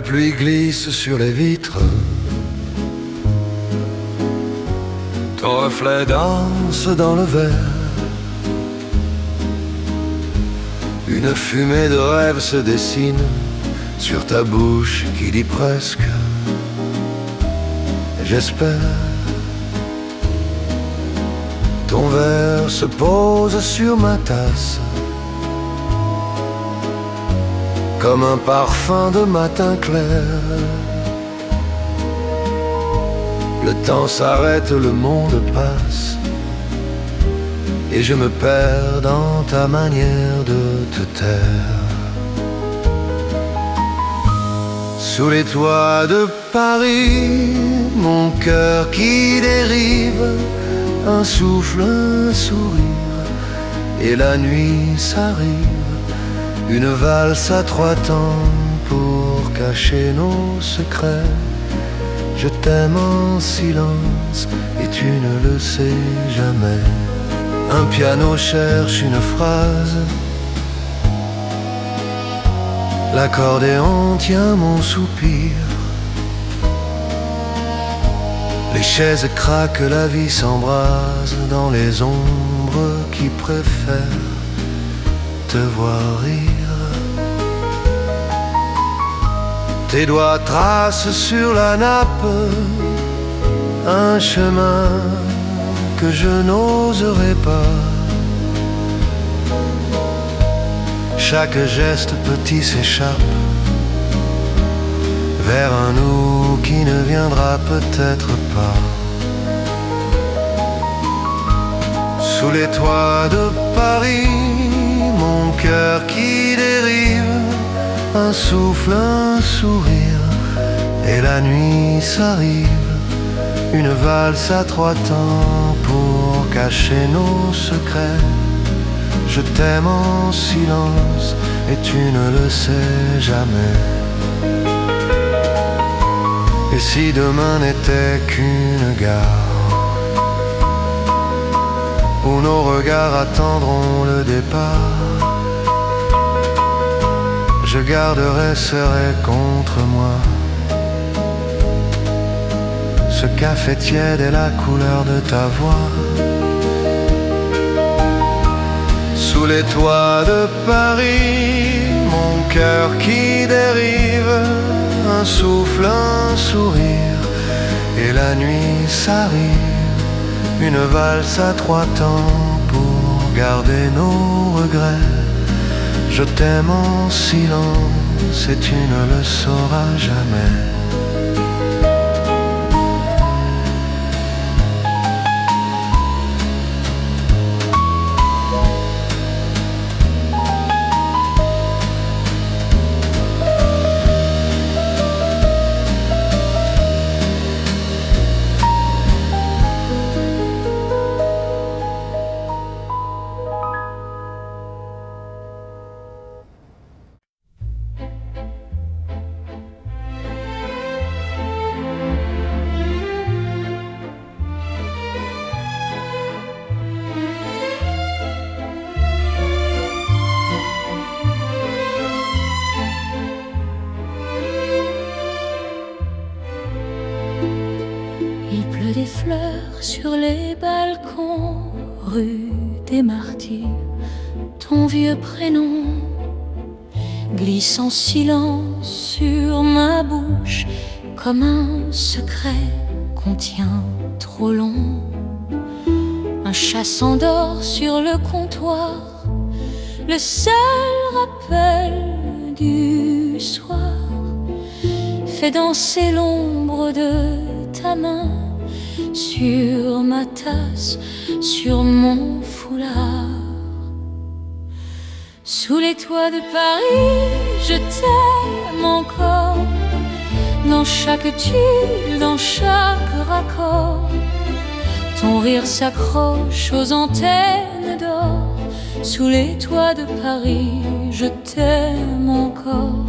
La pluie glisse sur les vitres, ton reflet danse dans le verre. Une fumée de rêve se dessine sur ta bouche qui dit presque j'espère. Ton verre se pose sur ma tasse comme un parfum de matin clair. Le temps s'arrête, le monde passe, et je me perds dans ta manière de te taire. Sous les toits de Paris, mon cœur qui dérive, un souffle, un sourire, et la nuit s'arrive. Une valse à trois temps pour cacher nos secrets. Je t'aime en silence et tu ne le sais jamais. Un piano cherche une phrase, l'accordéon tient mon soupir. Les chaises craquent, la vie s'embrase dans les ombres qui préfèrent te voir rire. Tes doigts tracent sur la nappe un chemin que je n'oserais pas. Chaque geste petit s'échappe vers un nous qui ne viendra peut-être pas. Sous les toits de Paris, mon cœur qui dérive, un souffle, un sourire, et la nuit s'arrive. Une valse à trois temps pour cacher nos secrets. Je t'aime en silence et tu ne le sais jamais. Et si demain n'était qu'une gare où nos regards attendront le départ, je garderai serré contre moi ce café tiède et la couleur de ta voix. Sous les toits de Paris, mon cœur qui dérive, un souffle, un sourire, et la nuit s'arrive. Une valse à trois temps pour garder nos regrets. Je t'aime en silence et tu ne le sauras jamais. Des fleurs sur les balcons, rue des Martyrs. Ton vieux prénom glisse en silence sur ma bouche, comme un secret qu'on tient trop long. Un chat s'endort sur le comptoir, le seul rappel du soir fait danser l'ombre de ta main sur ma tasse, sur mon foulard. Sous les toits de Paris, je t'aime encore, dans chaque tuile, dans chaque raccord. Ton rire s'accroche aux antennes d'or. Sous les toits de Paris, je t'aime encore,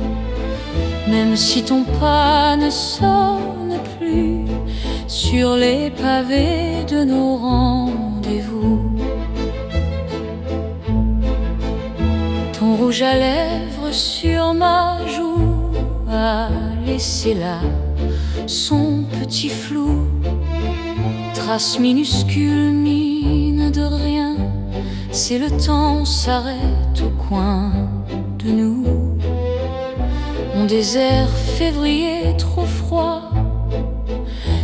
même si ton pas ne sonne plus sur les pavés de nos rendez-vous. Ton rouge à lèvres sur ma joue, à laissé là son petit flou, trace minuscule, mine de rien. Si le temps s'arrête au coin de nous, mon désert février trop froid,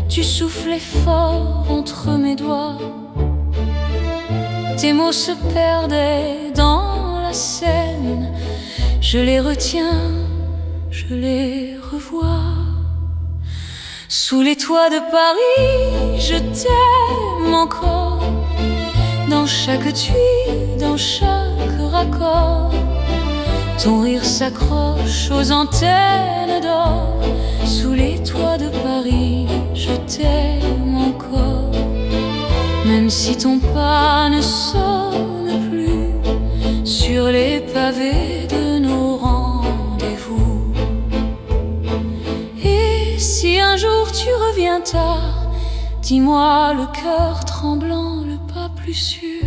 tu soufflais fort entre mes doigts. Tes mots se perdaient dans la Seine, je les retiens, je les revois. Sous les toits de Paris, je t'aime encore. Dans chaque tuile, dans chaque raccord, ton rire s'accroche aux antennes d'or. Sous les toits de Paris, je t'aime encore. Même si ton pas ne sonne plus sur les pavés de nos rendez-vous. Et si un jour tu reviens tard, dis-moi le cœur tremblant, le pas plus sûr.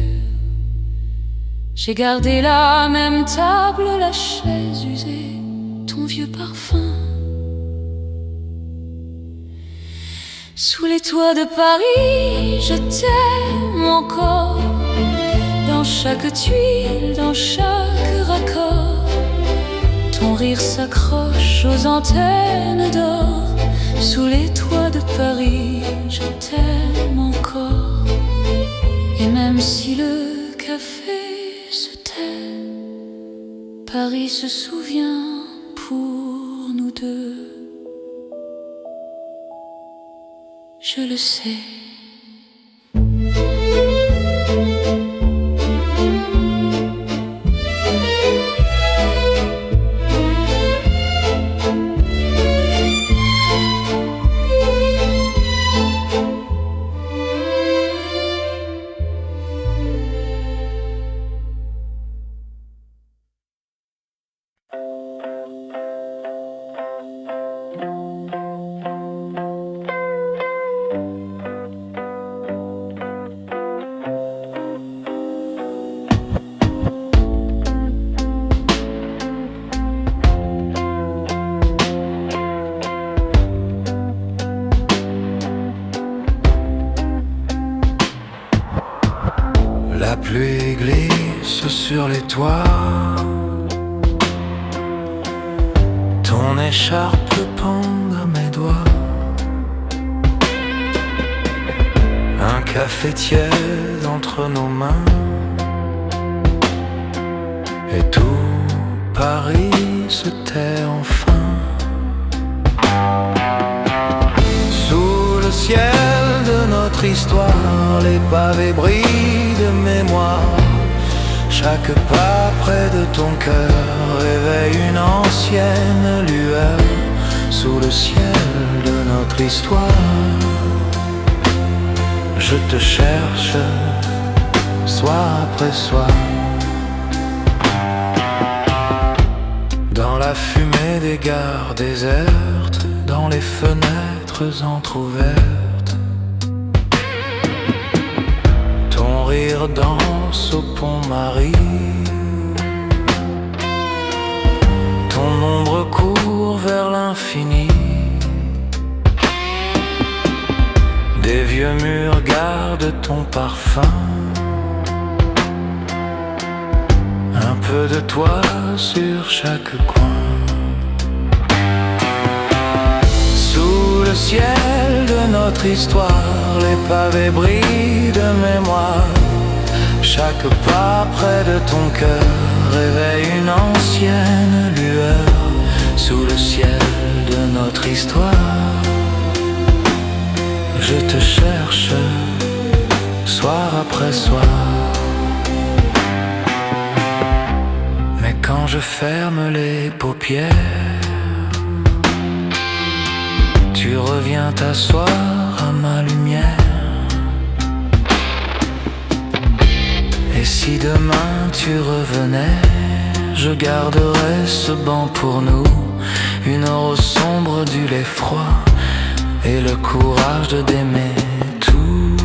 J'ai gardé la même table, la chaise usée, ton vieux parfum. Sous les toits de Paris, je t'aime encore. Dans chaque tuile, dans chaque raccord, ton rire s'accroche aux antennes d'or. Sous les toits de Paris, je t'aime encore. Et même si le café se tait, Paris se souvient pour nous deux. Je le sais. La pluie glisse sur les toits, ton écharpe pend à mes doigts. Un café tiède entre nos mains, et tout Paris se tait enfin. Sous le ciel de notre histoire, les pavés brillent de mémoire. Chaque pas près de ton cœur réveille une ancienne lueur. Sous le ciel de notre histoire, je te cherche, soir après soir. Dans la fumée des gares désertes, dans les fenêtres entr'ouvertes, ton rire danse au Pont-Marie. Ton ombre court vers l'infini. Des vieux murs gardent ton parfum. Un peu de toi sur chaque coin. Sous le ciel de notre histoire, les pavés brillent de mémoire. Chaque pas près de ton cœur réveille une ancienne lueur. Sous le ciel de notre histoire, je te cherche, soir après soir. Mais quand je ferme les paupières, tu reviens t'asseoir à ma lumière. Et si demain tu revenais, je garderais ce banc pour nous. Une heure au sombre du lait froid et le courage de d'aimer tout.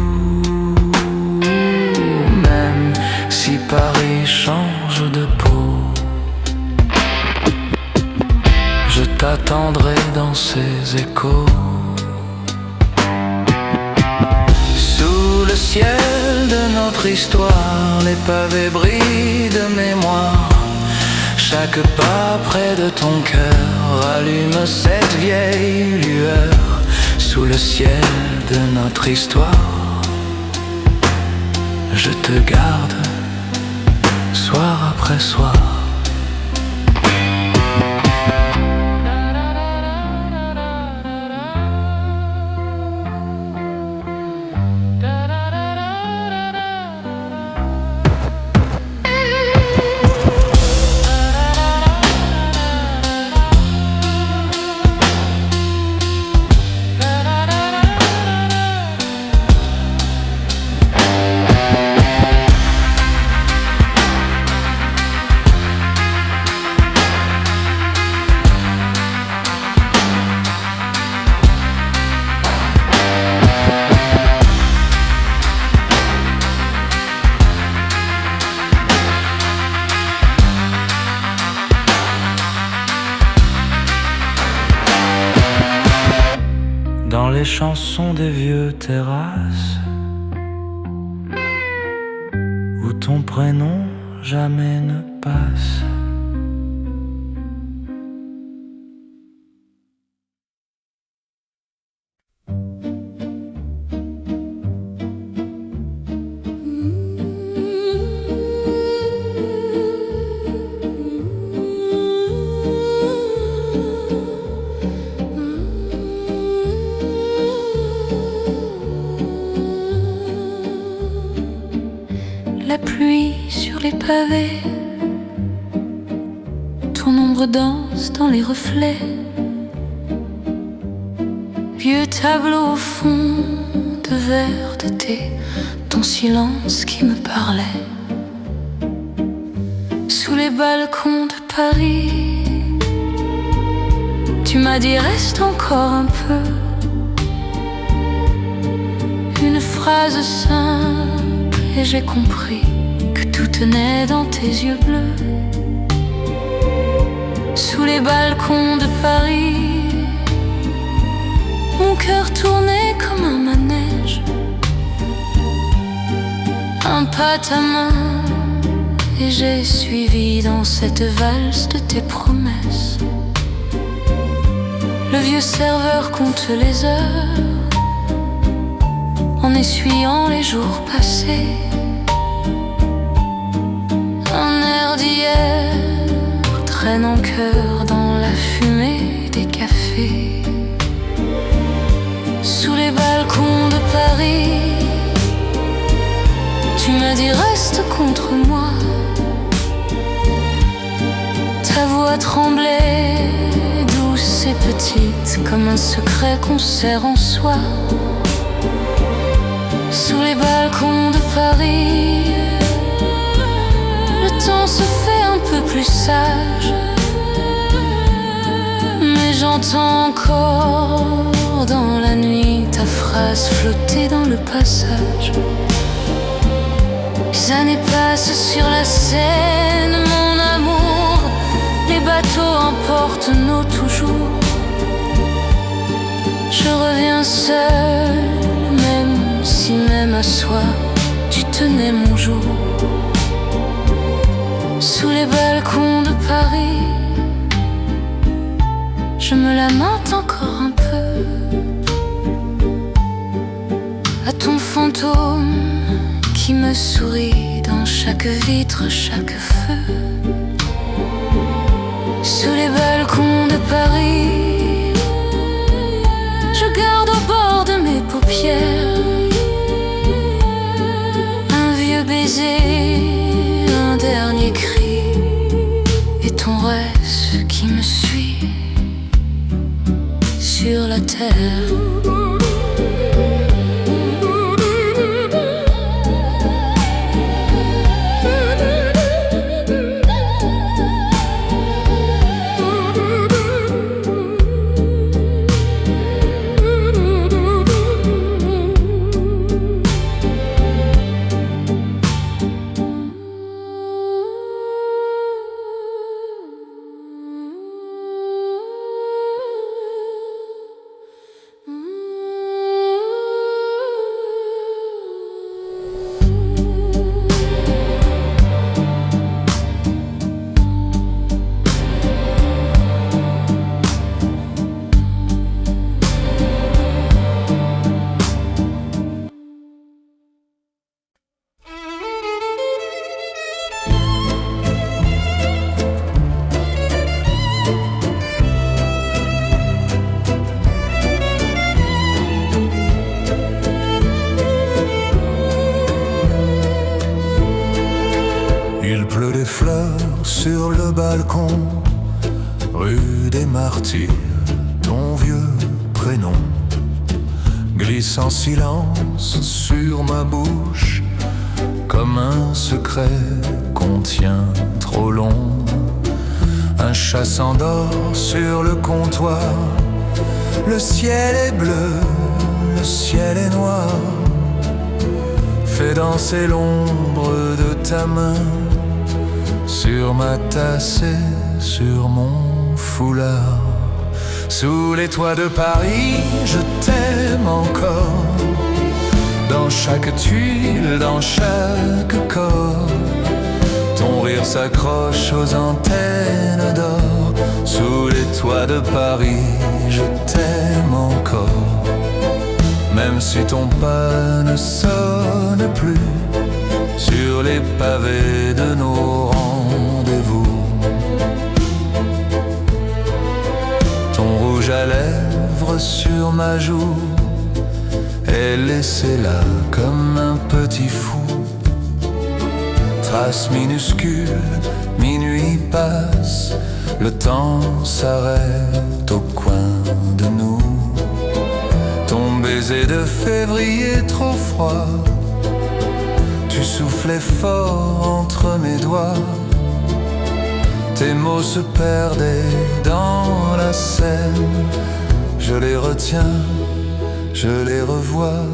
Même si Paris change de peau, je t'attendrai dans ses échos. Sous le ciel de notre histoire, les pavés brillent de mémoire. Chaque pas près de ton cœur allume cette vieille lueur. Sous le ciel de notre histoire, je te garde soir après soir. Dans les chansons des vieux terrasses, où ton prénom jamais ne passe. La pluie sur les pavés, ton ombre danse dans les reflets. Vieux tableau au fond de verre de thé, ton silence qui me parlait. Sous les balcons de Paris, tu m'as dit reste encore un peu. Une phrase simple et j'ai compris que tout tenait dans tes yeux bleus. Sous les balcons de Paris, mon cœur tournait comme un manège. Un pas ta main et j'ai suivi dans cette valse de tes promesses. Le vieux serveur compte les heures en essuyant les jours passés. Un air d'hier traîne en chœur dans la fumée des cafés. Sous les balcons de Paris, tu m'as dit reste contre moi. Ta voix tremblait, douce et petite, comme un secret qu'on serre en soi. Sous les balcons de Paris, le temps se fait un peu plus sage, mais j'entends encore dans la nuit ta phrase flotter dans le passage. Les années passent sur la Seine, mon amour, les bateaux emportent nos toujours. Je reviens seul, si même à soi tu tenais mon jour. Sous les balcons de Paris, je me lamente encore un peu à ton fantôme qui me sourit dans chaque vitre, chaque feu. Sous les balcons de Paris, je garde au bord de mes paupières un vieux baiser, un dernier cri, et ton reste qui me suit sur la terre. Il pleut des fleurs sur le balcon, rue des Martyrs, ton vieux prénom glisse en silence sur ma bouche, comme un secret qu'on tient trop long. Un chat s'endort sur le comptoir, le ciel est bleu, le ciel est noir, fais danser l'ombre de ta main sur ma tasse et sur mon foulard. Sous les toits de Paris, je t'aime encore, dans chaque tuile, dans chaque corps. Ton rire s'accroche aux antennes d'or. Sous les toits de Paris, je t'aime encore, même si ton pas ne sonne plus sur les pavés de nos rendez-vous. Ton rouge à lèvres sur ma joue est laissé là comme un petit fou. Trace minuscule, minuit passe, le temps s'arrête au coin de nous. Ton baiser de février trop froid, tu soufflais fort entre mes doigts. Tes mots se perdaient dans la scène, je les retiens, je les revois.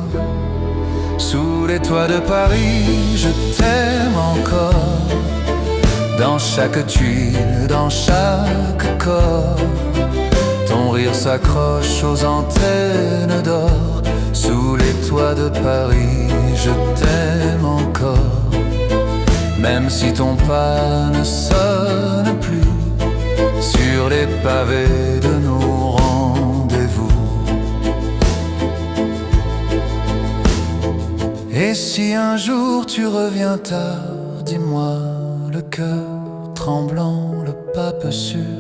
Sous les toits de Paris, je t'aime encore, dans chaque tuile, dans chaque corps. Ton rire s'accroche aux antennes d'or. Sous les toits de Paris, je t'aime encore, même si ton pas ne sonne plus sur les pavés de nos rendez-vous. Et si un jour tu reviens tard, dis-moi, le cœur tremblant, le pas peu sûr,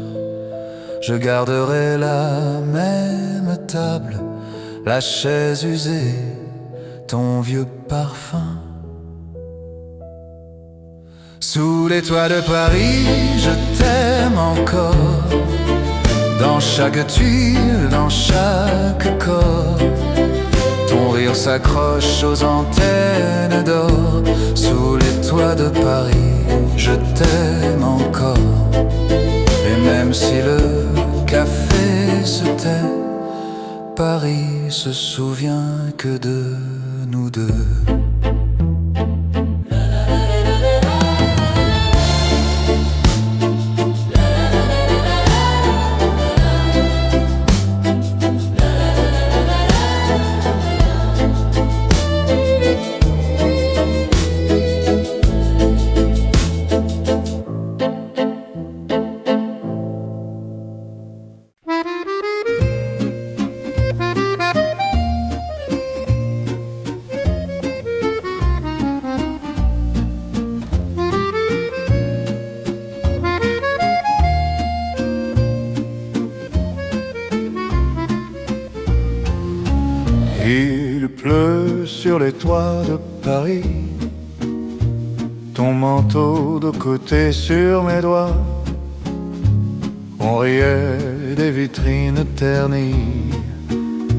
je garderai la même table, la chaise usée, ton vieux parfum. Sous les toits de Paris, je t'aime encore, dans chaque tuile, dans chaque corps. Ton rire s'accroche aux antennes d'or. Sous les toits de Paris, je t'aime encore. Et même si le café se tait, Paris se souvient que de nous deux. Il pleut sur les toits de Paris, ton manteau de côté sur mes doigts. On riait des vitrines ternies,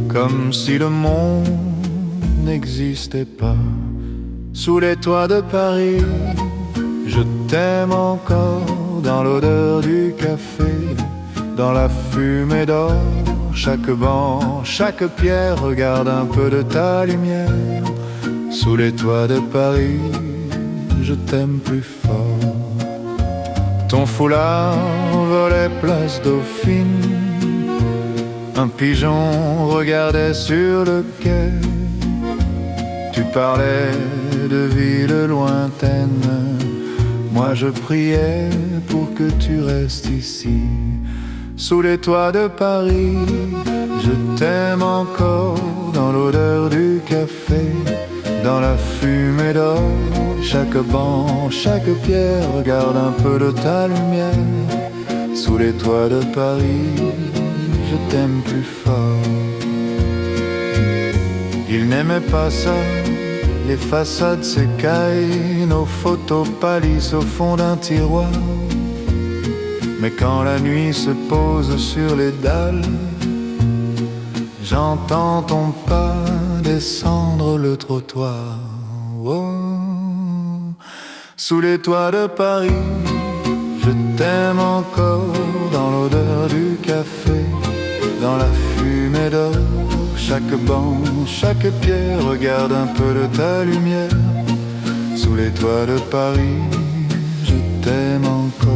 comme si le monde n'existait pas. Sous les toits de Paris, je t'aime encore, dans l'odeur du café, dans la fumée d'or. Chaque banc, chaque pierre regarde un peu de ta lumière. Sous les toits de Paris, je t'aime plus fort. Ton foulard volait place Dauphine, un pigeon regardait sur le quai. Tu parlais de villes lointaines, moi je priais pour que tu restes ici. Sous les toits de Paris, je t'aime encore, dans l'odeur du café, dans la fumée d'or. Chaque banc, chaque pierre regarde un peu de ta lumière. Sous les toits de Paris, je t'aime plus fort. Il n'aimait pas ça, les façades s'écaillent, nos photos pâlissent au fond d'un tiroir. Mais quand la nuit se pose sur les dalles, j'entends ton pas descendre le trottoir. Oh. Sous les toits de Paris, je t'aime encore, dans l'odeur du café, dans la fumée d'or. Chaque banc, chaque pierre, regarde un peu de ta lumière. Sous les toits de Paris, je t'aime encore.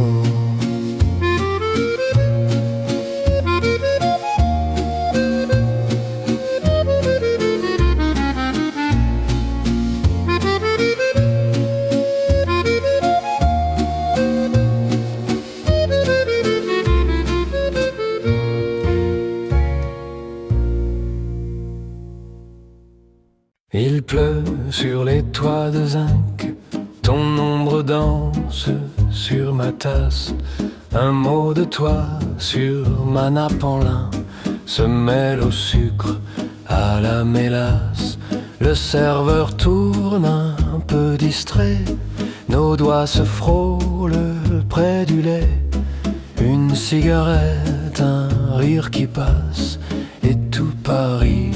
Il pleut sur les toits de zinc, ton ombre danse sur ma tasse. Un mot de toi sur ma nappe en lin se mêle au sucre, à la mélasse. Le serveur tourne un peu distrait, nos doigts se frôlent près du lait. Une cigarette, un rire qui passe, et tout Paris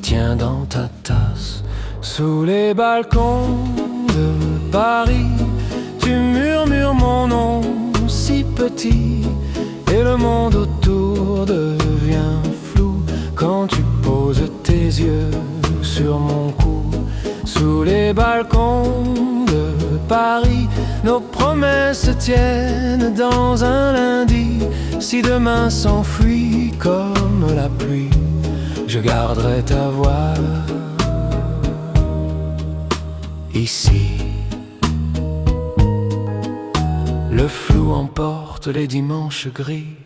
tient dans ta tasse. Sous les balcons de Paris, tu murmures mon nom si petit, et le monde autour devient flou quand tu poses tes yeux sur mon cou. Sous les balcons de Paris, nos promesses tiennent dans un lundi. Si demain s'enfuit comme la pluie, je garderai ta voix ici. Le flou emporte les dimanches gris,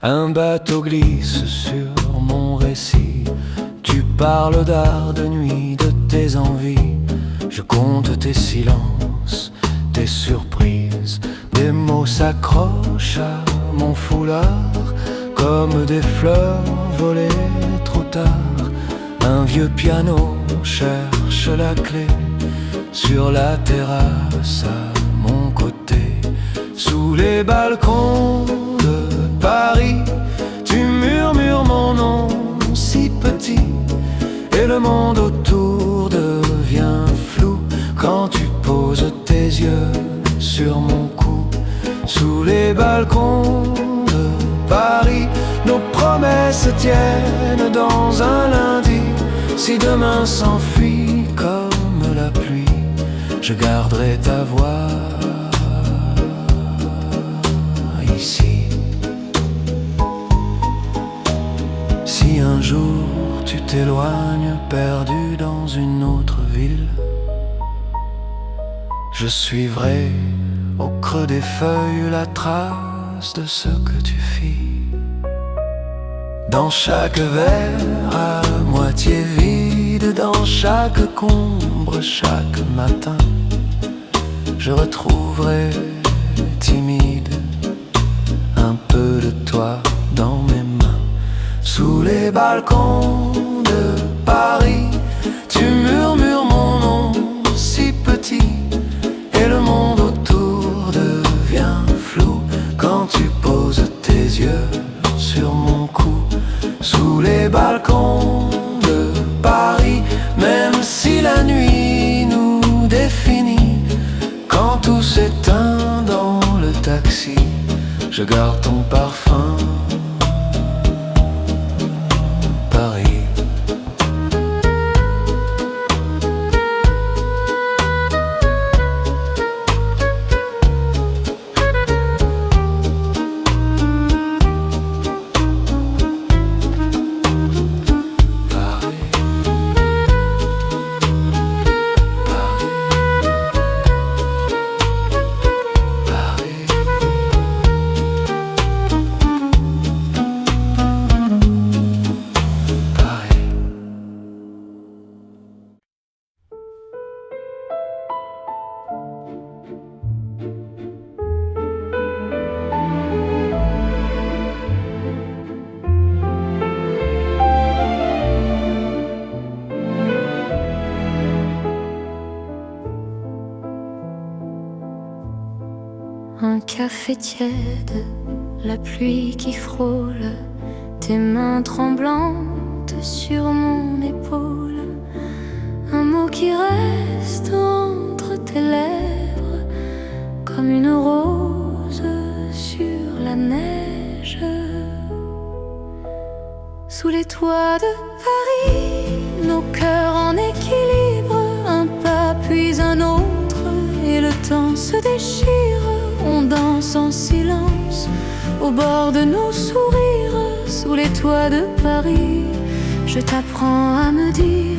un bateau glisse sur mon récit. Tu parles d'art, de nuit, de tes envies. Je compte tes silences, tes surprises. Des mots s'accrochent à mon foulard comme des fleurs volées trop tard. Un vieux piano cherche la clé sur la terrasse à mon côté. Sous les balcons de Paris, tu murmures mon nom si petit, et le monde autour devient flou quand tu poses tes yeux sur mon cou. Sous les balcons de Paris, nos promesses tiennent dans un lundi. Si demain s'enfuit comme la pluie, je garderai ta voix ici. Si un jour tu t'éloignes, perdu dans une autre ville, je suivrai au creux des feuilles la trace de ce que tu fis. Dans chaque verre à moitié vide, dans chaque combre, chaque matin, je retrouverai timide un peu de toi dans mes mains. Sous les balcons de Paris, tu murmures mon nom si petit, et le monde autour devient flou quand tu poses tes yeux sur mon cou. Sous les balcons de Paris, même si la nuit nous définit, quand tout s'éteint dans le taxi, je garde ton parfum, Paris. un café tiède, la pluie qui frôle, tes mains tremblantes sur mon épaule, un mot qui reste entre tes lèvres, comme une rose sur la neige. Sous les toits de Paris, nos cœurs en équilibre, un pas puis un autre, et le temps se déchire. On danse en silence au bord de nos sourires. Sous les toits de Paris, je t'apprends à me dire: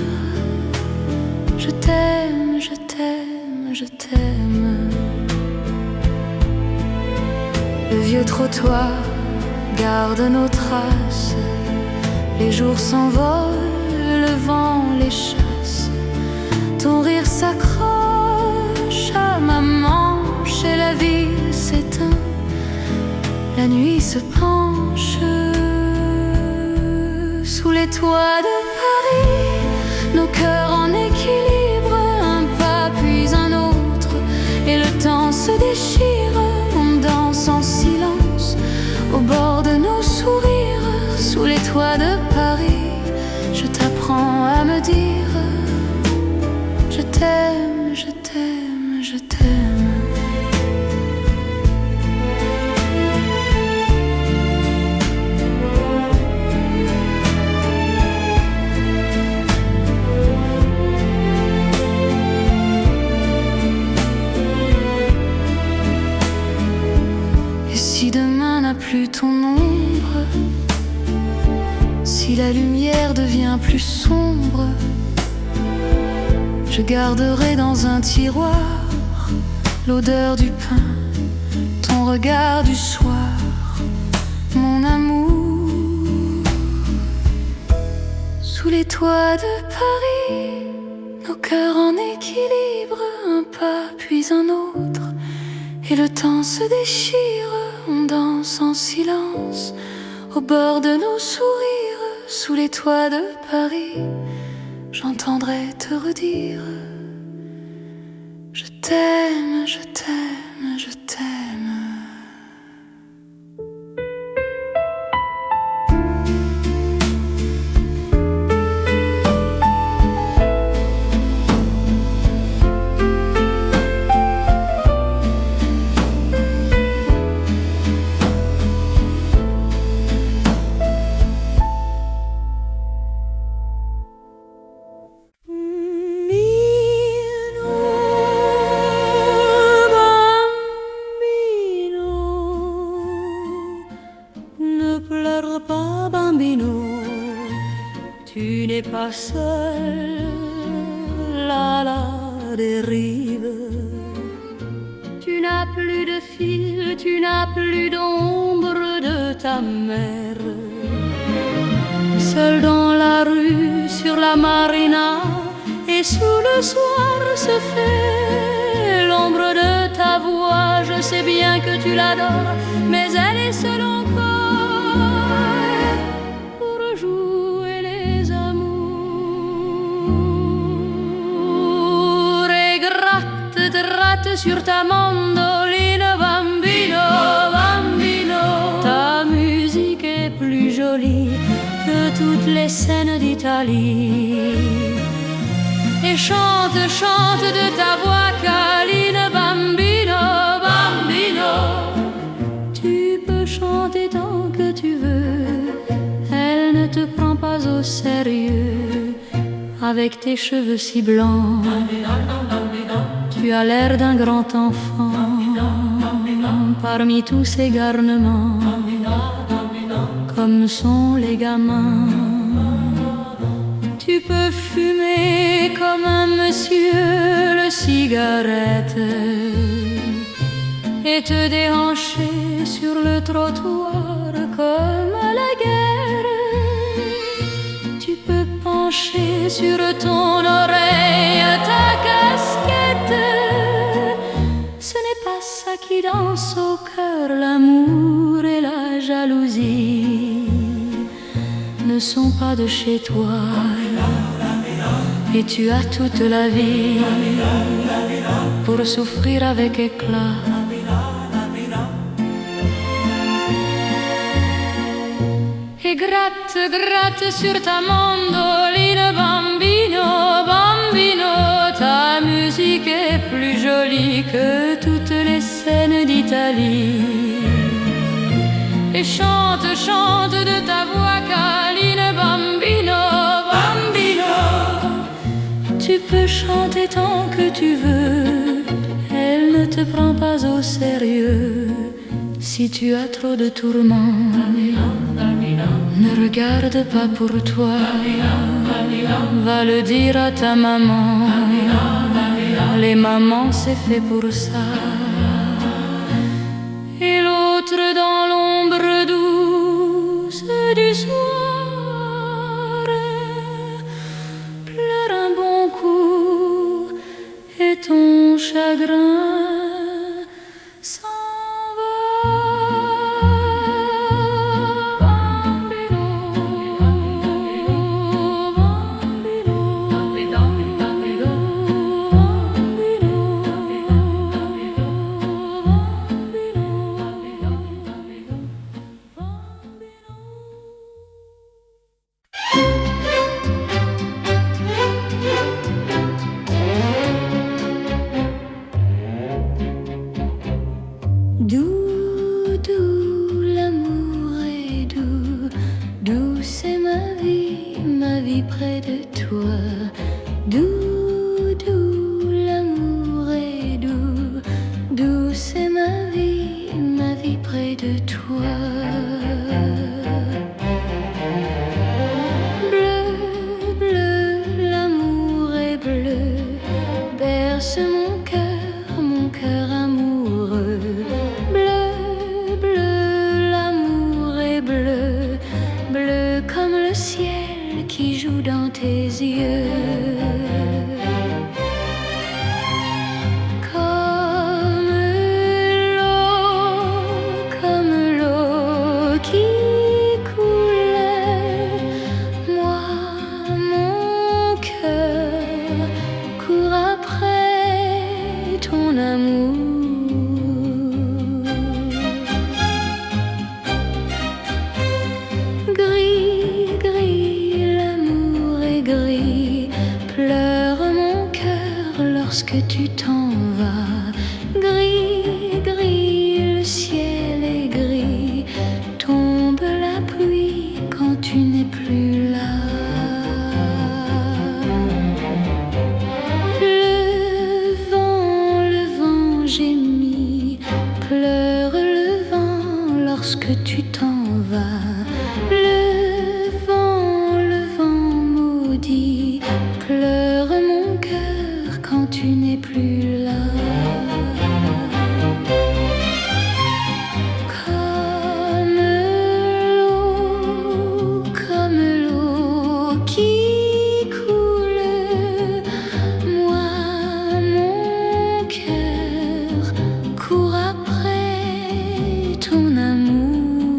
je t'aime, je t'aime, je t'aime. Le vieux trottoir garde nos traces, les jours s'envolent, le vent les chasse. Ton rire s'accroche à ma manche et la ville s'éteint, la nuit se penche. Sous les toits de Paris, nos cœurs en équilibre, un pas puis un autre, et le temps se déchire. On danse en silence au bord de nos sourires. Sous les toits de Paris, je t'apprends à me dire: je t'aime, je t'aime, je t'aime. Et si demain n'a plus ton ombre, si la lumière devient plus sombre, je garderai dans un tiroir l'odeur du pain, ton regard du soir, mon amour. Sous les toits de Paris, nos cœurs en équilibre, un pas puis un autre, et le temps se déchire. On danse en silence au bord de nos sourires. Sous les toits de Paris, j'entendrai te redire: je t'aime, je t'aime, je t'aime. Tu n'es pas seul à la dérive. Tu n'as plus de fil, tu n'as plus d'ombre de ta mère. Seul dans la rue, sur la marina, et sous le soir se fait l'ombre de ta voix. Je sais bien que tu l'adores, mais elle est seule encore pour jouer les amours. Et gratte sur ta mandoline, bambino, bambino. Ta musique est plus jolie que toutes les scènes d'Italie. Et chante, chante de ta voix câline, bambino, bambino. Tu peux chanter tant que tu veux, elle ne te prend pas au sérieux. Avec tes cheveux si blancs, tu as l'air d'un grand enfant. Parmi tous ces garnements, comme sont les gamins. Tu peux fumer comme un monsieur le cigarette et te déhancher sur le trottoir comme à la guerre. Tu peux pencher sur ton oreille ta casquette. Ce n'est pas ça qui danse au cœur, l'amour et la jalousie ne sont pas de chez toi. Et tu as toute la vie pour souffrir avec éclat et gratte, gratte sur ta mandoline, bambino, bambino. Ta musique est plus jolie que toutes les scènes d'Italie. Et chante, chante de ta voix câline, bambino, bambino. Tu peux chanter tant que tu veux, elle ne te prend pas au sérieux. Si tu as trop de tourments, ne regarde pas pour toi, va le dire à ta maman. Les mamans c'est fait pour ça. Et l'autre dans l'ombre douce du soir pleure un bon coup et ton chagrin s'en va. Bambino, bambino, bambino, doux, doux, l'amour est doux, doux c'est ma vie près de toi. Doux, doux, l'amour est doux, doux c'est ma vie près de toi. Bleu, bleu, l'amour est bleu, berce mon cœur amoureux. Bleu, bleu, l'amour est bleu, bleu comme le ciel qui joue dans tes yeux. Comme l'eau qui coulait, moi, mon cœur court après ton amour. Gris, gris, l'amour est gris, pleure mon cœur lorsque tu t'en vas. Gris, gris, le ciel est gris, tombe la pluie quand tu n'es plus là. Le vent gémit, pleure le vent lorsque tu t'en vas. Le vent maudit, pleure mon cœur quand tu n'es plus là. Comme l'eau qui coule, moi, mon cœur court après ton amour.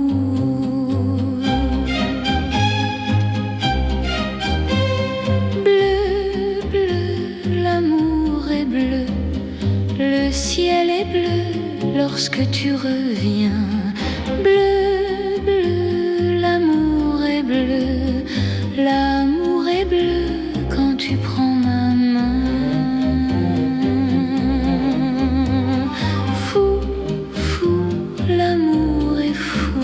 Bleu, bleu, l'amour est bleu, le ciel est bleu lorsque tu reviens. Bleu, bleu, l'amour est bleu, l'amour est bleu quand tu prends ma main. Fou, fou, l'amour est fou,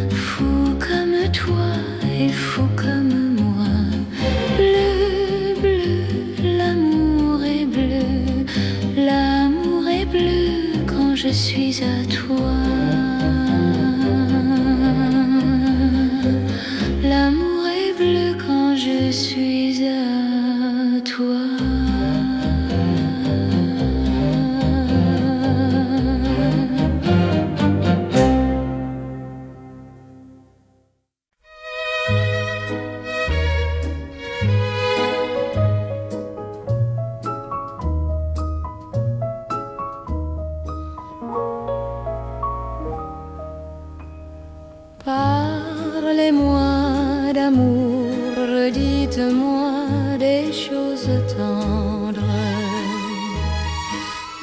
fou comme toi et fou comme moi. Bleu, bleu, l'amour est bleu, l'amour est bleu quand je suis à toi. L'amour est bleu quand je suis à toi. Parlez-moi d'amour, dites-moi des choses tendres.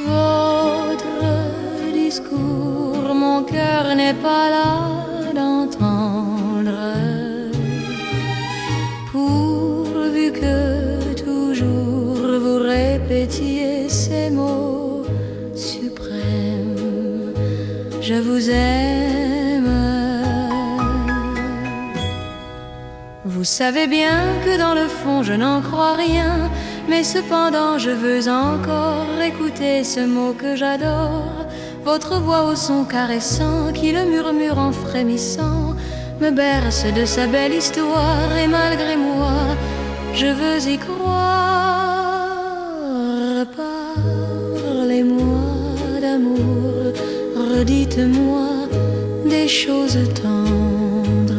Votre discours, mon cœur n'est pas là d'entendre. je vous aime. Vous savez bien que dans le fond je n'en crois rien, mais cependant je veux encore écouter ce mot que j'adore, votre voix au son caressant qui le murmure en frémissant me berce de sa belle histoire, et malgré moi je veux y croire. Parlez-moi d'amour, redites-moi des choses tendres.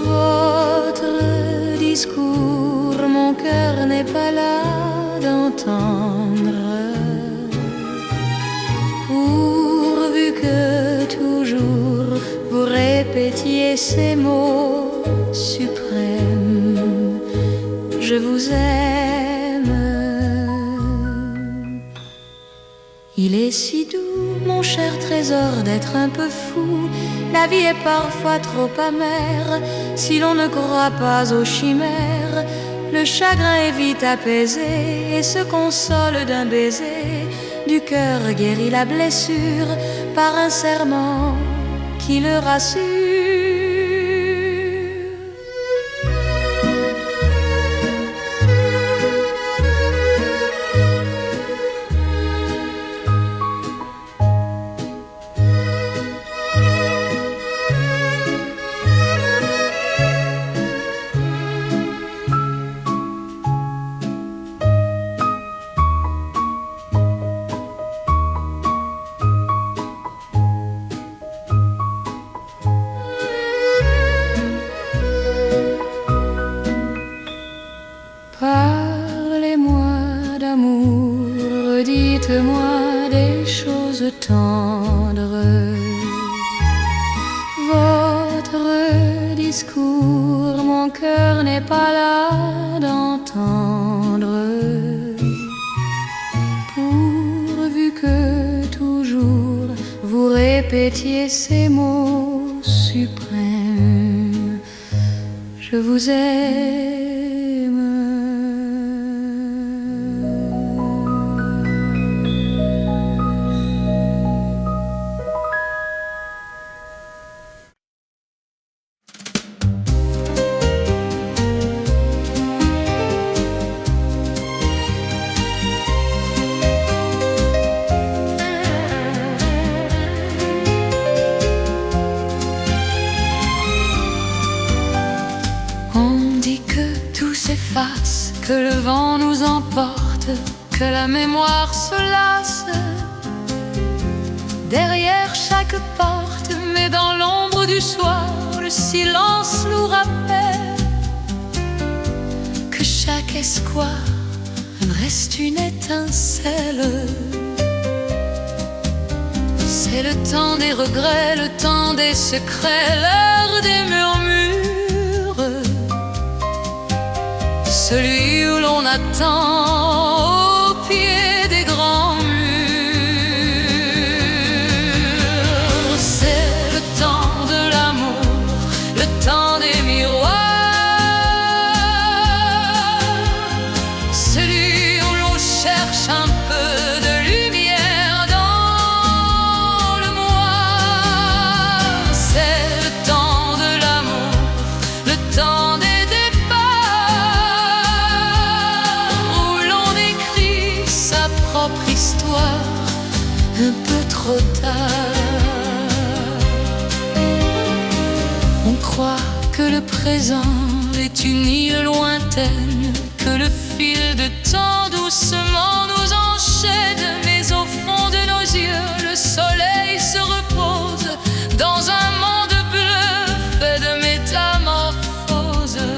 Votre discours, mon cœur n'est pas là d'entendre. Pourvu que toujours vous répétiez ces mots suprêmes, je vous aime. Il est si doux, mon cher trésor, d'être un peu fou. La vie est parfois trop amère si l'on ne croit pas aux chimères. Le chagrin est vite apaisé et se console d'un baiser. Du cœur guérit la blessure par un serment qui le rassure. Parlez-moi d'amour, dites-moi des choses tendres. Votre discours, mon cœur n'est pas là d'entendre. Pourvu que toujours vous répétiez ces mots suprêmes, je vous aime. Que le vent nous emporte, que la mémoire se lasse derrière chaque porte, mais dans l'ombre du soir, le silence nous rappelle que chaque espoir reste une étincelle. C'est le temps des regrets, le temps des secrets, l'heure des murmures, celui où l'on attend au pied des grands murs. C'est le temps de l'amour, le temps des miroirs, celui où l'on cherche un peu de lumière dans le moi. C'est le temps de l'amour, le temps des histoire, un peu trop tard. On croit que le présent est une île lointaine, que le fil de temps doucement nous enchaîne, mais au fond de nos yeux, le soleil se repose dans un monde bleu fait de métamorphoses.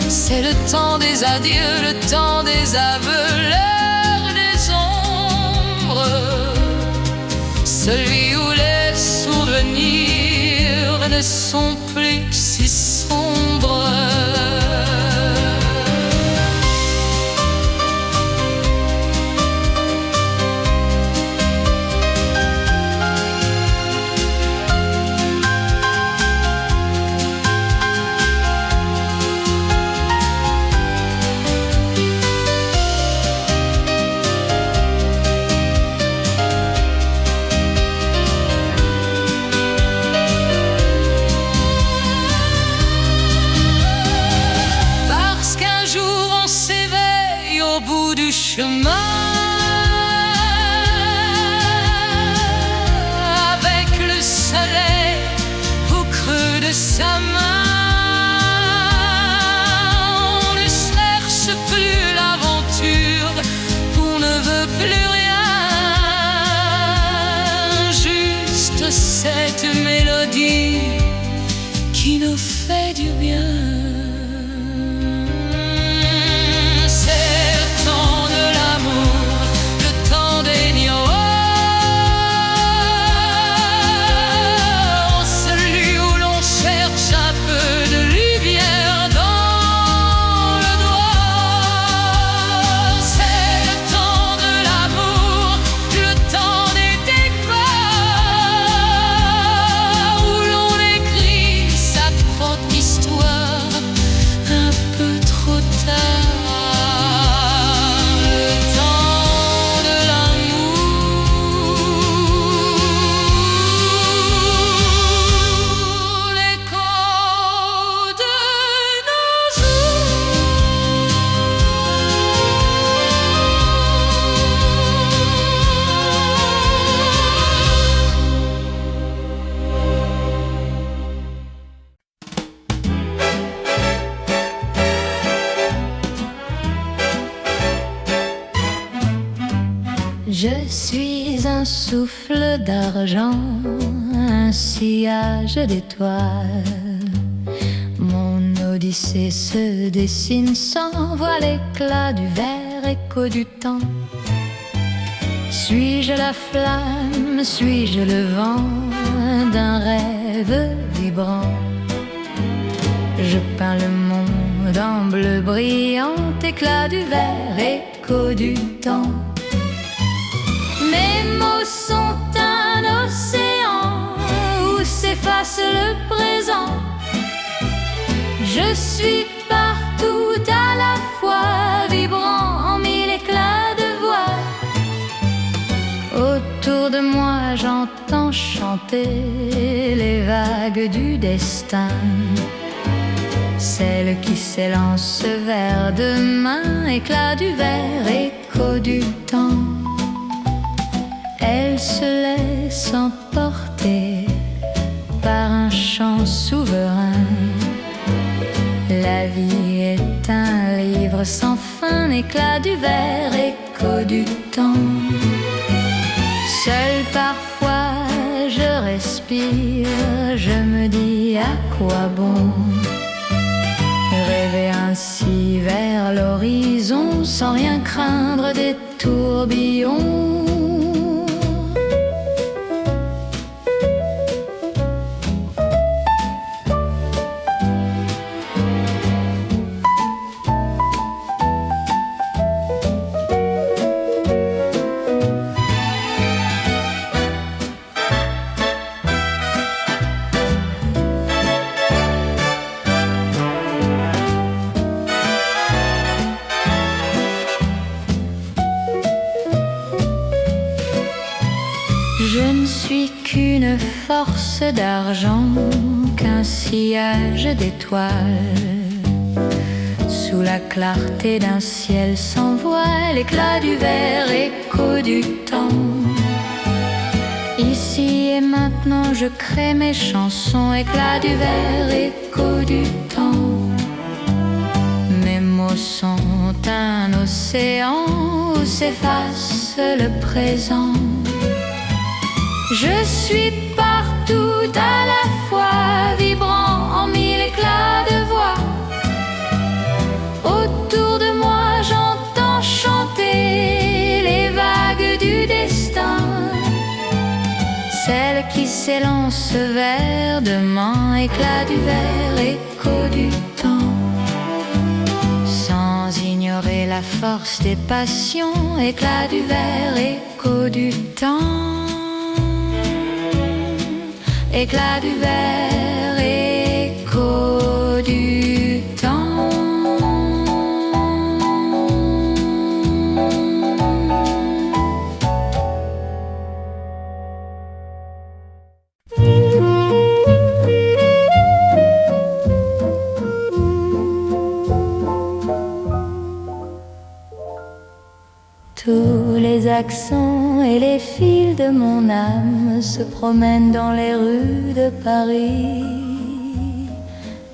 C'est le temps des adieux, le temps des aveux, l'heure des ombres, celui où les souvenirs ne sont plus si sombres. Je suis un souffle d'argent, un sillage d'étoiles. Mon odyssée se dessine, s'envoie l'éclat du verre, écho du temps. Suis-je la flamme, suis-je le vent d'un rêve vibrant? Je peins le monde en bleu brillant, éclat du verre, écho du temps. Mes mots sont un océan où s'efface le présent. Je suis partout à la fois, vibrant en mille éclats de voix. Autour de moi j'entends chanter les vagues du destin, celles qui s'élancent vers demain, éclat du verre, écho du temps. Elles se laissent emporter par un chant souverain. La vie est un livre sans fin, éclat du verre, écho du temps. Seul parfois je respire, je me dis à quoi bon rêver ainsi vers l'horizon sans rien craindre des tourbillons. Je ne suis qu'une force d'argent, qu'un sillage d'étoiles. Sous la clarté d'un ciel sans voile, éclat du verre, écho du temps. Ici et maintenant je crée mes chansons, éclat du verre, écho du temps. Mes mots sont un océan où s'efface le présent. Je suis partout à la fois, vibrant en mille éclats de voix. Autour de moi j'entends chanter les vagues du destin, celles qui s'élancent vers demain, éclat du verre, écho du temps. Sans ignorer la force des passions, éclat du verre, écho du temps. Éclat du verre, écho du temps. Tous les accents et les fils de mon âme se promènent dans les rues de Paris.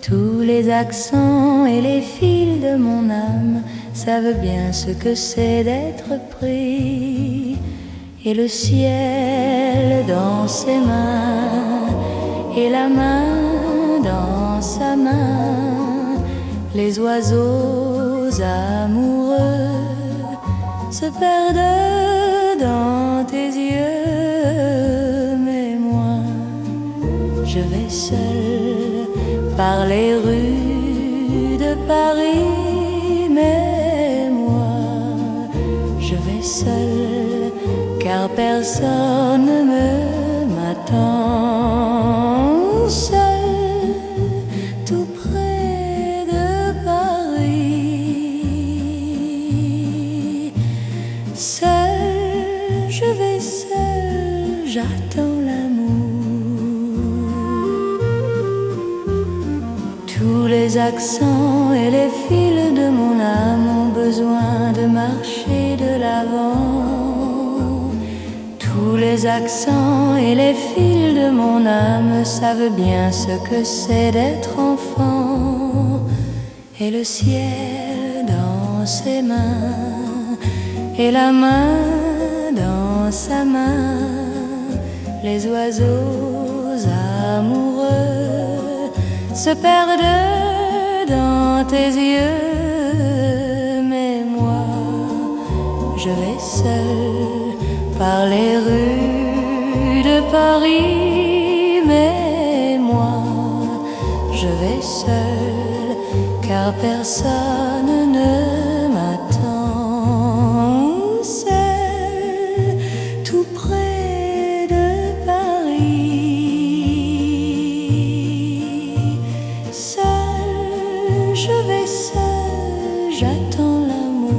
Tous les accents et les fils de mon âme savent bien ce que c'est d'être pris. Et le ciel dans ses mains, et la main dans sa main, les oiseaux amoureux se perdent dans tes yeux. Mais moi, je vais seul par les rues de Paris. Mais moi, je vais seul car personne ne m'attend. Seul, tout près de Paris. Seul, je vais seul, j'attends l'amour. Tous les accents et les fils de mon âme ont besoin de marcher de l'avant. Tous les accents et les fils de mon âme savent bien ce que c'est d'être enfant. Et le ciel dans ses mains, et la main dans dans sa main. Les oiseaux amoureux se perdent dans tes yeux. Mais moi, je vais seule par les rues de Paris. Mais moi, je vais seule car personne ne m'attend. Seule tout près de Paris. Seule, je vais seule, j'attends l'amour.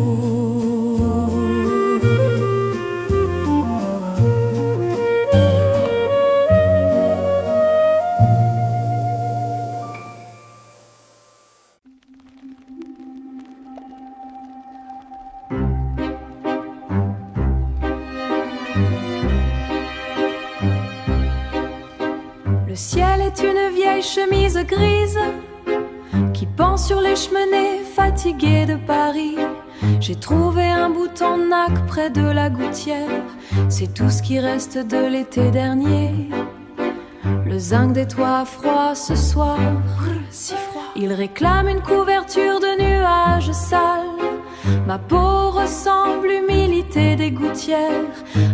Le ciel est une vieille chemise grise qui pend sur les cheminées fatiguées de Paris. J'ai trouvé un bouton de nac près de la gouttière. C'est tout ce qui reste de l'été dernier. Le zinc des toits a froid ce soir. Si froid. Il réclame une couverture de nuages sales. Ma peau ressemble l'humilité des gouttières.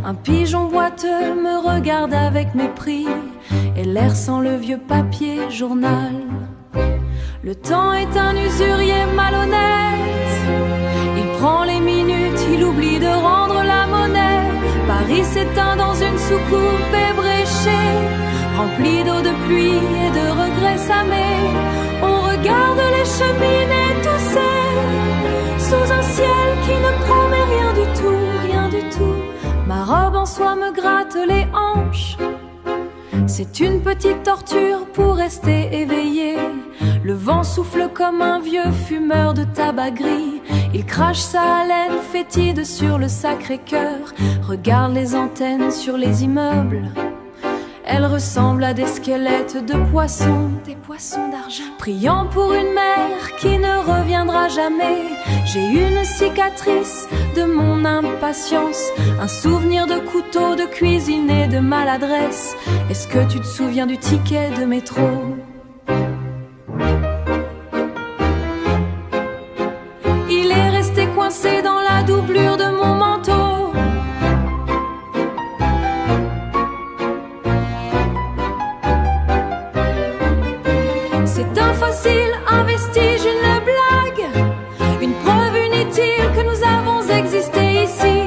Un pigeon boiteux me regarde avec mépris et l'air sent le vieux papier journal. Le temps est un usurier malhonnête. Il prend les minutes, il oublie de rendre la monnaie. Paris s'éteint dans une soucoupe ébréchée, remplie d'eau de pluie et de regrets samés. On regarde les cheminées tousser sous un ciel qui ne promet rien du tout, rien du tout. Ma robe en soie me gratte les hanches. C'est une petite torture pour rester éveillé. Le vent souffle comme un vieux fumeur de tabac gris. Il crache sa haleine fétide sur le Sacré-Cœur. Regarde les antennes sur les immeubles. Elles ressemblent à des squelettes de poissons, des poissons d'argent, priant pour une mère qui ne reviendra jamais. J'ai une cicatrice de mon impatience, un souvenir de couteau, de cuisine et de maladresse. Est-ce que tu te souviens du ticket de métro ? Il est resté coincé dans la doublure de mon manteau. C'est un fossile, un vestige, une blague, une preuve inutile que nous avons existé ici.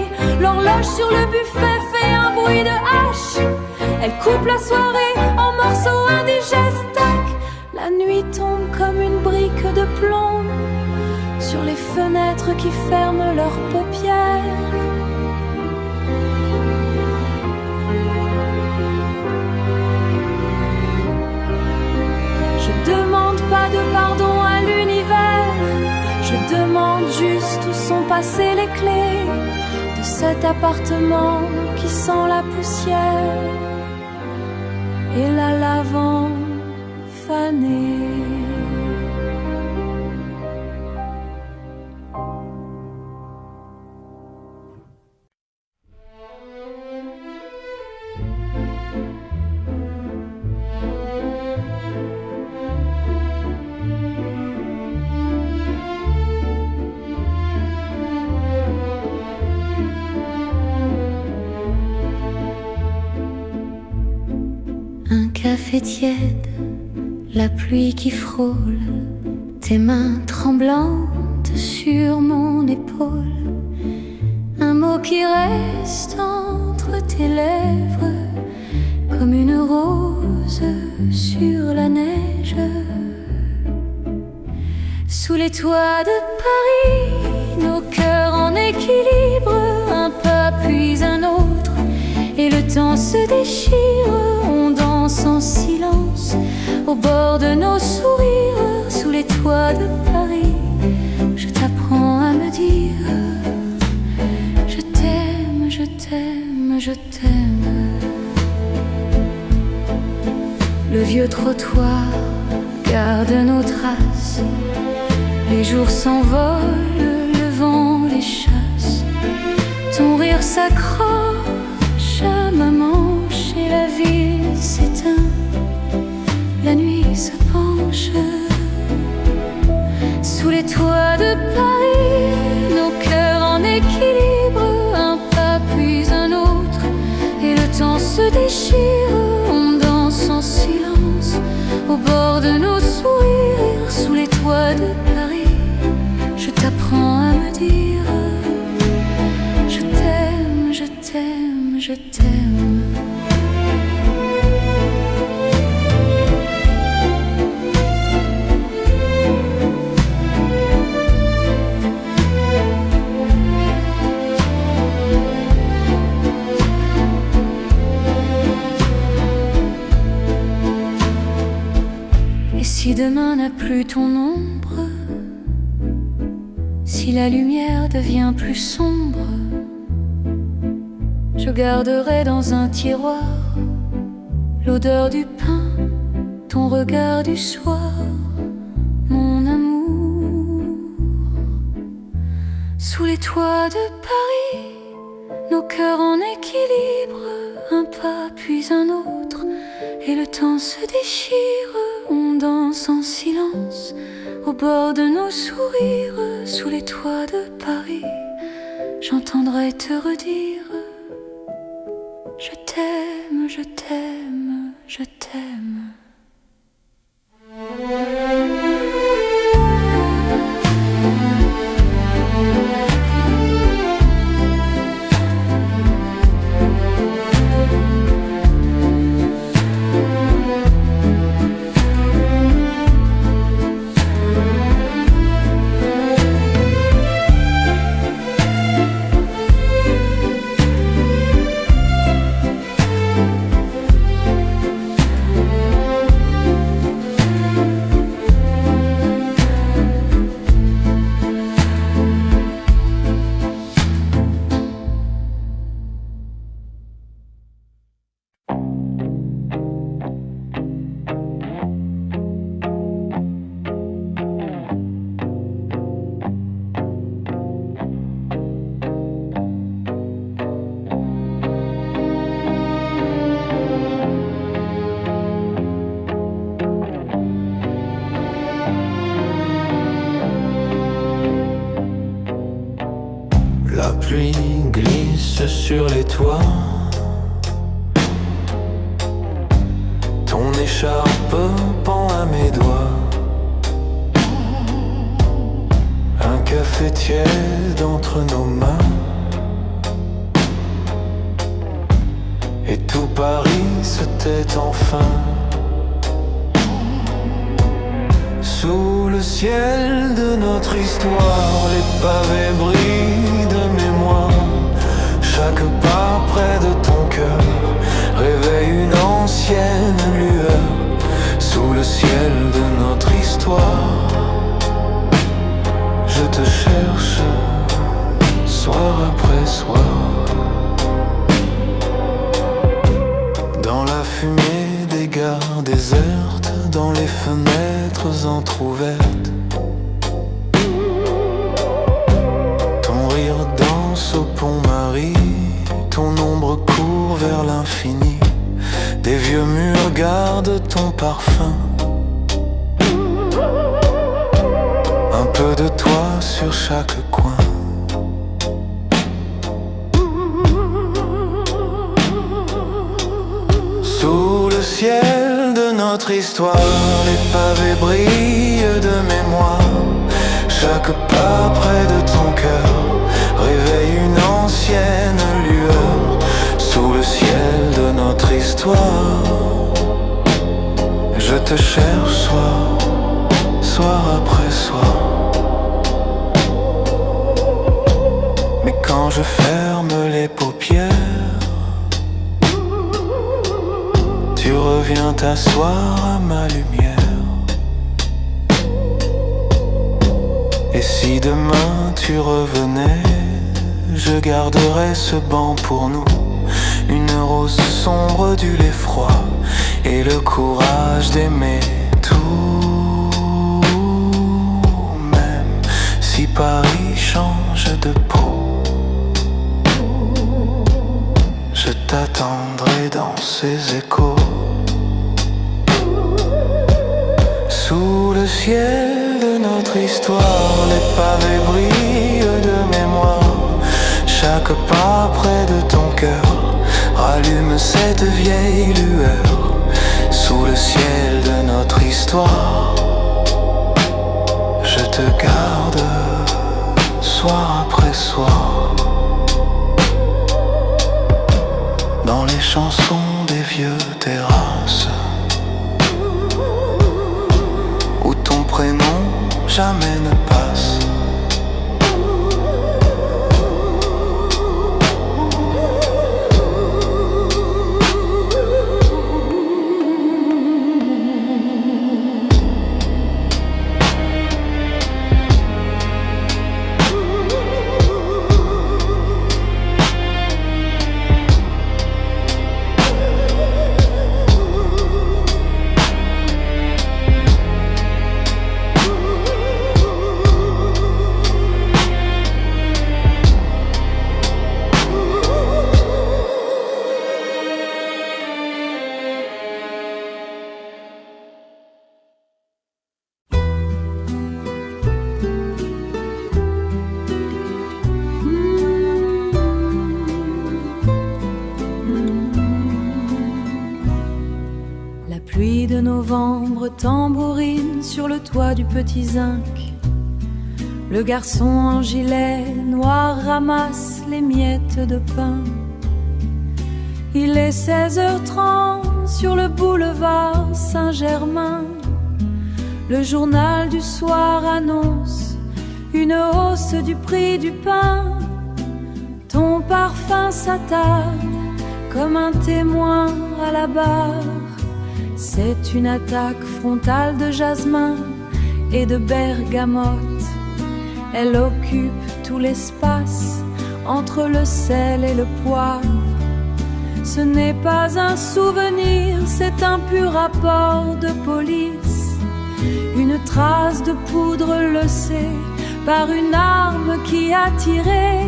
L'horloge sur le buffet fait un bruit de hache. Elle coupe la soirée en morceaux indigestes. Tac, la nuit tombe comme une brique de plomb sur les fenêtres qui ferment leurs paupières. Je demande pas de pardon à l'univers. Je demande juste où sont passées les clés de cet appartement qui sent la poussière et la lavande fanée. Un café tiède, la pluie qui frôle, tes mains tremblantes sur mon épaule. Un mot qui reste entre tes lèvres, comme une rose sur la neige. Sous les toits de Paris, nos cœurs en équilibre, un pas puis un autre, et le temps se déchire. On danse en silence au bord de nos sourires. Sous les toits de Paris, je t'apprends à me dire: je t'aime, je t'aime, je t'aime. Le vieux trottoir garde nos traces. Les jours s'envolent, le vent les chasse. Ton rire s'accroche se déchire, on danse en silence au bord de nos sourires, sous les toits de Paris. Je t'apprends à me dire je t'aime, je t'aime, je t'aime. Si demain n'a plus ton ombre, si la lumière devient plus sombre, je garderai dans un tiroir l'odeur du pain, ton regard du soir, mon amour. Sous les toits de Paris, nos cœurs en équilibre, un pas puis un autre, et le temps se déchire. On danse en silence au bord de nos sourires, sous les toits de Paris. J'entendrai te redire je t'aime, je t'aime, je t'aime. La pluie glisse sur les toits, ton écharpe pend à mes doigts. Un café tiède entre nos mains, et tout Paris se tait enfin. Sous le ciel de notre histoire, les pavés brillent de mémoire. Chaque pas près de ton cœur réveille une ancienne lueur. Sous le ciel de notre histoire, je te cherche soir après soir. Dans la fumée des gares désertes, dans les fenêtres entrouvertes, ton rire danse au Pont-Marie, ton ombre court vers l'infini. Des vieux murs gardent ton parfum, un peu de toi sur chaque coin. Sous le ciel de notre histoire, les pavés brillent de mémoire. Chaque pas près de ton cœur réveille une ancienne lueur. Sous le ciel de notre histoire, je te cherche soir après soir. Mais quand je ferme les paupières, tu reviens t'asseoir à ma lumière. Et si demain tu revenais, je garderais ce banc pour nous, une rose sombre du lait froid et le courage d'aimer tout. Même si Paris change de peau, je t'attendrai dans ses échos. Sous le ciel de notre histoire, les pavés brillent de mémoire. Chaque pas près de ton cœur rallume cette vieille lueur sous le ciel de notre histoire. Je te garde soir après soir dans les chansons des vieux terrasses où ton prénom jamais ne passe. Novembre tambourine sur le toit du petit zinc. Le garçon en gilet noir ramasse les miettes de pain. Il est 16h30 sur le boulevard Saint-Germain. Le journal du soir annonce une hausse du prix du pain. Ton parfum s'attarde comme un témoin à la barre. C'est une attaque frontale de jasmin et de bergamote. Elle occupe tout l'espace entre le sel et le poivre. Ce n'est pas un souvenir, c'est un pur rapport de police. Une trace de poudre lessée par une arme qui a tiré.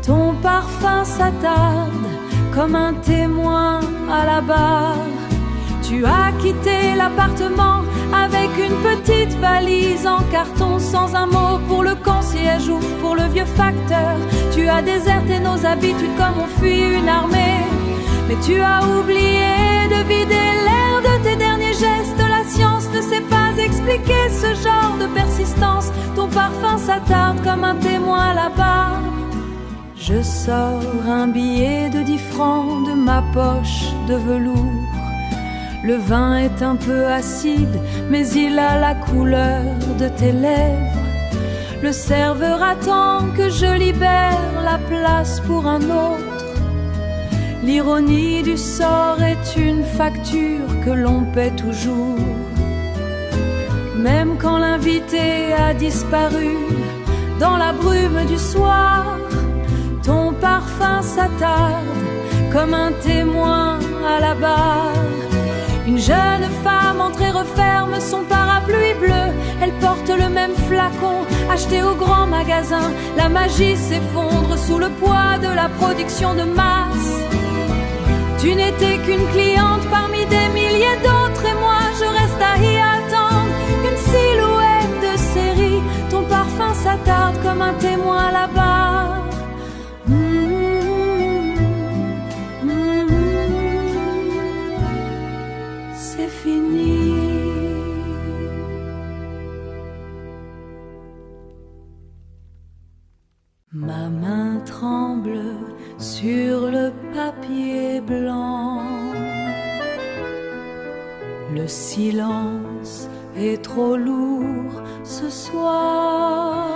Ton parfum s'attarde comme un témoin à la barre. Tu as quitté l'appartement avec une petite valise en carton, sans un mot pour le concierge ou pour le vieux facteur. Tu as déserté nos habitudes comme on fuit une armée. Mais tu as oublié de vider l'air de tes derniers gestes. La science ne sait pas expliquer ce genre de persistance. Ton parfum s'attarde comme un témoin à la barre. Je sors un billet de 10 francs de ma poche de velours. Le vin est un peu acide, mais il a la couleur de tes lèvres. Le serveur attend que je libère la place pour un autre. L'ironie du sort est une facture que l'on paie toujours. Même quand l'invité a disparu dans la brume du soir, ton parfum s'attarde comme un témoin à la barre. Une jeune femme entre et referme son parapluie bleu. Elle porte le même flacon acheté au grand magasin. La magie s'effondre sous le poids de la production de masse. Tu n'étais qu'une cliente parmi des milliers d'autres. Et moi je reste à y attendre une silhouette de série. Ton parfum s'attarde comme un témoin à la barre. Ma main tremble sur le papier blanc. Le silence est trop lourd ce soir.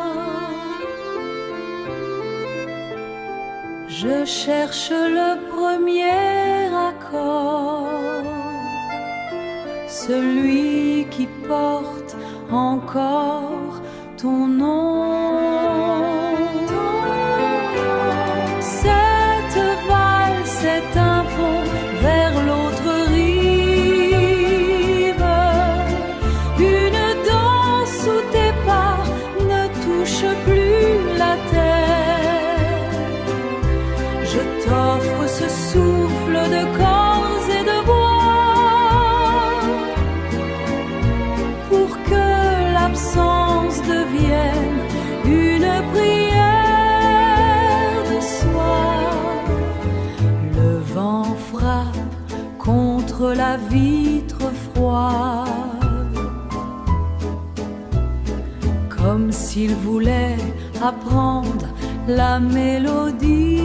Je cherche le premier accord, celui qui porte encore ton nom. Cette valse est un pont vers l'autre rive. Une danse où tes pas ne touchent plus la terre. Je t'offre ce souffle de corps et de bois pour que l'absence devienne une prière de soi. Le vent contre la vitre froide, comme s'il voulait apprendre la mélodie.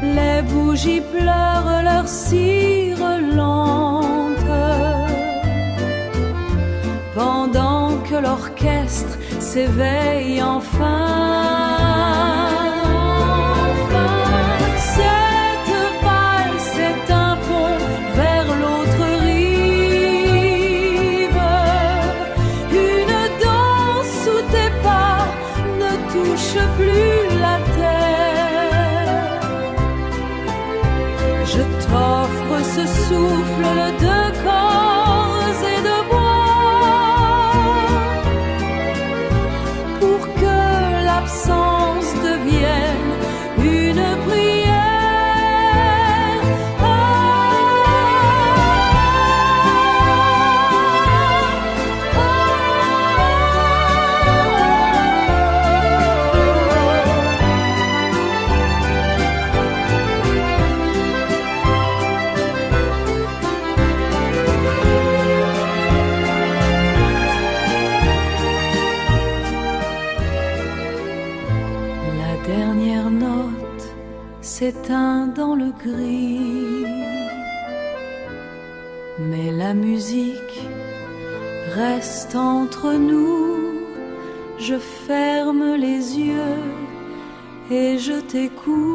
Les bougies pleurent leur cire lente, pendant que l'orchestre s'éveille enfin. Cette valse est un pont vers l'autre rive, une danse où tes pas ne touchent plus la terre. Je t'offre ce souffle de corps et de bois, pour que l'absence devienne une prière. La dernière note s'éteint dans le gris, mais la musique reste entre nous. Je ferme les yeux et je t'écoute.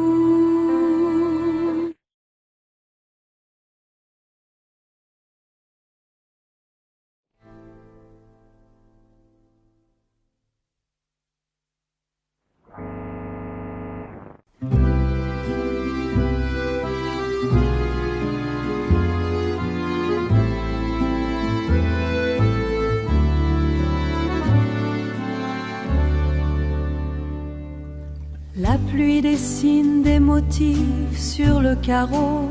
La pluie dessine des motifs sur le carreau.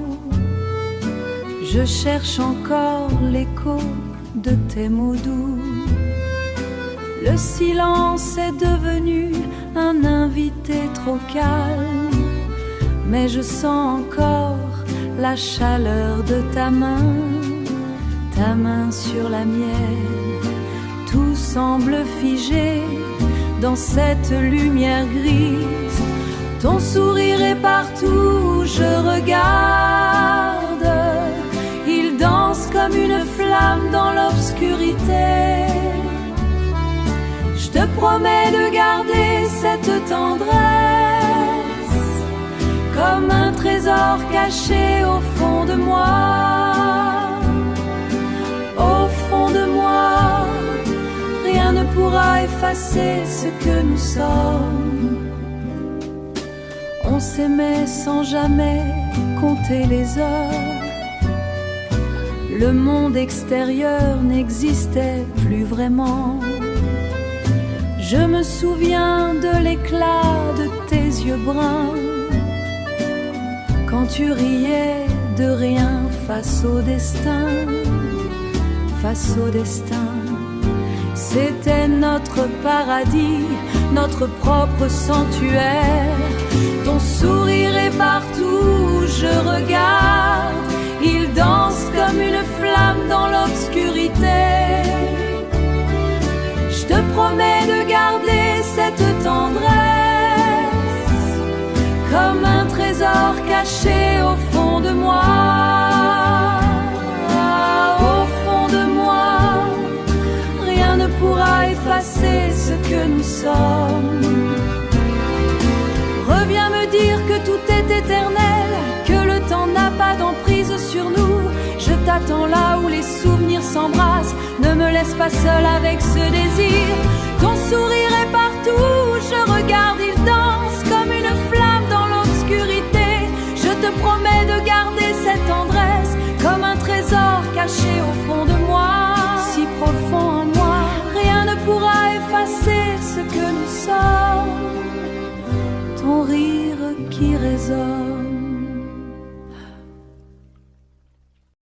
Je cherche encore l'écho de tes mots doux. Le silence est devenu un invité trop calme, mais je sens encore la chaleur de ta main sur la mienne. Tout semble figé dans cette lumière grise. Ton sourire est partout où je regarde. Il danse comme une flamme dans l'obscurité. Je te promets de garder cette tendresse comme un trésor caché au fond de moi. Au fond de moi, rien ne pourra effacer ce que nous sommes. On s'aimait sans jamais compter les heures. Le monde extérieur n'existait plus vraiment. Je me souviens de l'éclat de tes yeux bruns, quand tu riais de rien face au destin. Face au destin, c'était notre paradis, notre propre sanctuaire. Ton sourire est partout où je regarde. Il danse comme une flamme dans l'obscurité. Je te promets de garder cette tendresse comme un trésor caché au fond de moi. Au fond de moi, rien ne pourra effacer ce que nous sommes. Reviens me dire que tout est éternel, que le temps n'a pas d'emprise sur nous. Je t'attends là où les souvenirs s'embrassent. Ne me laisse pas seule avec ce désir. Ton sourire est partout où je regarde. Il danse comme une flamme dans l'obscurité. Je te promets de garder cette tendresse comme un trésor caché au fond de moi. Si profond en moi, rien ne pourra effacer ce que nous sommes. Ton rire qui résonne.